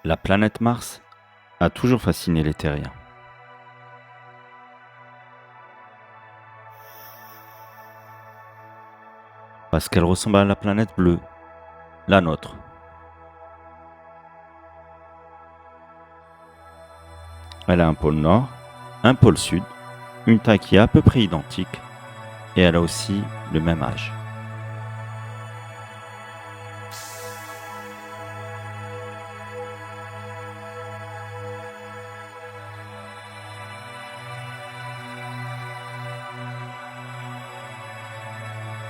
La planète Mars a toujours fasciné les terriens. Parce qu'elle ressemble à la planète bleue, la nôtre. Elle a un pôle nord, un pôle sud, une taille qui est à peu près identique, et elle a aussi le même âge.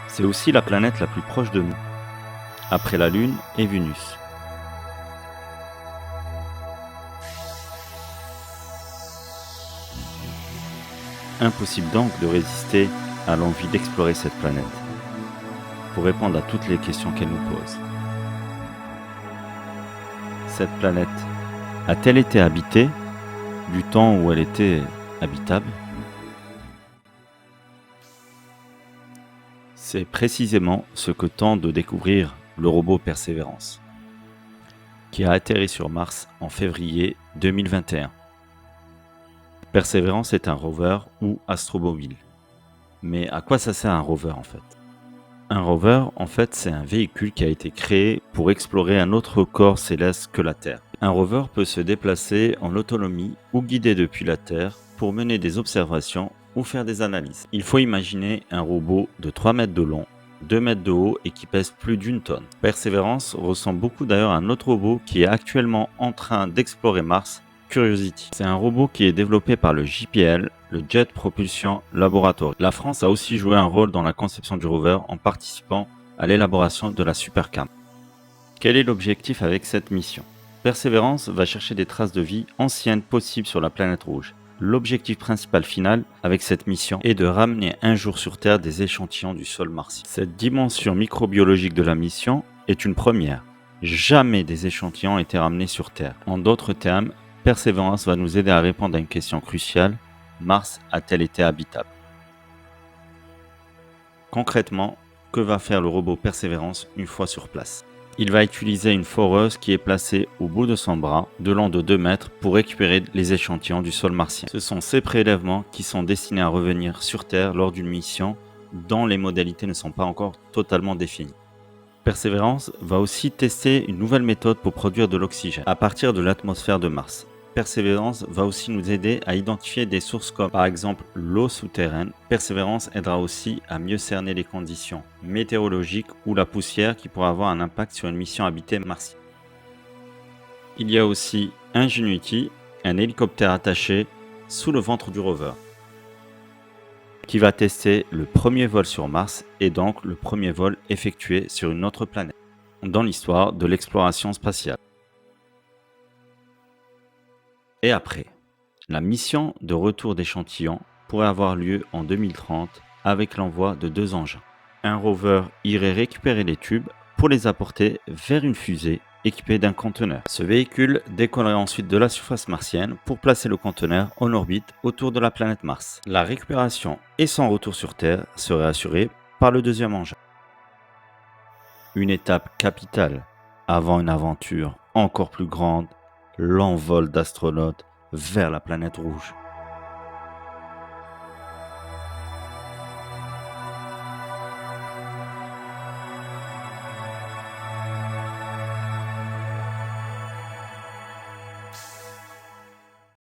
C'est aussi la planète la plus proche de nous, après la Lune et Vénus. Impossible donc de résister à l'envie d'explorer cette planète, pour répondre à toutes les questions qu'elle nous pose. Cette planète a-t-elle été habitée du temps où elle était habitable? C'est précisément ce que tente de découvrir le robot Persévérance, qui a atterri sur Mars en février 2021. Persévérance est un rover ou astromobile. Mais à quoi ça sert un rover en fait? Un rover, en fait, c'est un véhicule qui a été créé pour explorer un autre corps céleste que la Terre. Un rover peut se déplacer en autonomie ou guidé depuis la Terre pour mener des observations ou faire des analyses. Il faut imaginer un robot de 3 mètres de long, 2 mètres de haut et qui pèse plus d'1 tonne. Perseverance ressemble beaucoup d'ailleurs à un autre robot qui est actuellement en train d'explorer Mars, Curiosity. C'est un robot qui est développé par le JPL, le Jet Propulsion Laboratory. La France a aussi joué un rôle dans la conception du rover en participant à l'élaboration de la Supercam. Quel est l'objectif avec cette mission? Persévérance va chercher des traces de vie anciennes possibles sur la planète rouge. L'objectif principal final avec cette mission est de ramener un jour sur Terre des échantillons du sol martien. Cette dimension microbiologique de la mission est une première. Jamais des échantillons ont été ramenés sur Terre. En d'autres termes, Persévérance va nous aider à répondre à une question cruciale. Mars a-t-elle été habitable? Concrètement, que va faire le robot Persévérance une fois sur place? Il va utiliser une foreuse qui est placée au bout de son bras, de long de 2 mètres, pour récupérer les échantillons du sol martien. Ce sont ces prélèvements qui sont destinés à revenir sur Terre lors d'une mission dont les modalités ne sont pas encore totalement définies. Persévérance va aussi tester une nouvelle méthode pour produire de l'oxygène à partir de l'atmosphère de Mars. Persévérance va aussi nous aider à identifier des sources comme par exemple l'eau souterraine. Persévérance aidera aussi à mieux cerner les conditions météorologiques ou la poussière qui pourra avoir un impact sur une mission habitée martienne. Il y a aussi Ingenuity, un hélicoptère attaché sous le ventre du rover, qui va tester le premier vol sur Mars et donc le premier vol effectué sur une autre planète dans l'histoire de l'exploration spatiale. Et après, la mission de retour d'échantillons pourrait avoir lieu en 2030 avec l'envoi de 2 engins. Un rover irait récupérer les tubes pour les apporter vers une fusée équipée d'un conteneur. Ce véhicule décollerait ensuite de la surface martienne pour placer le conteneur en orbite autour de la planète Mars. La récupération et son retour sur Terre seraient assurés par le deuxième engin. Une étape capitale avant une aventure encore plus grande, l'envol d'astronautes vers la planète rouge.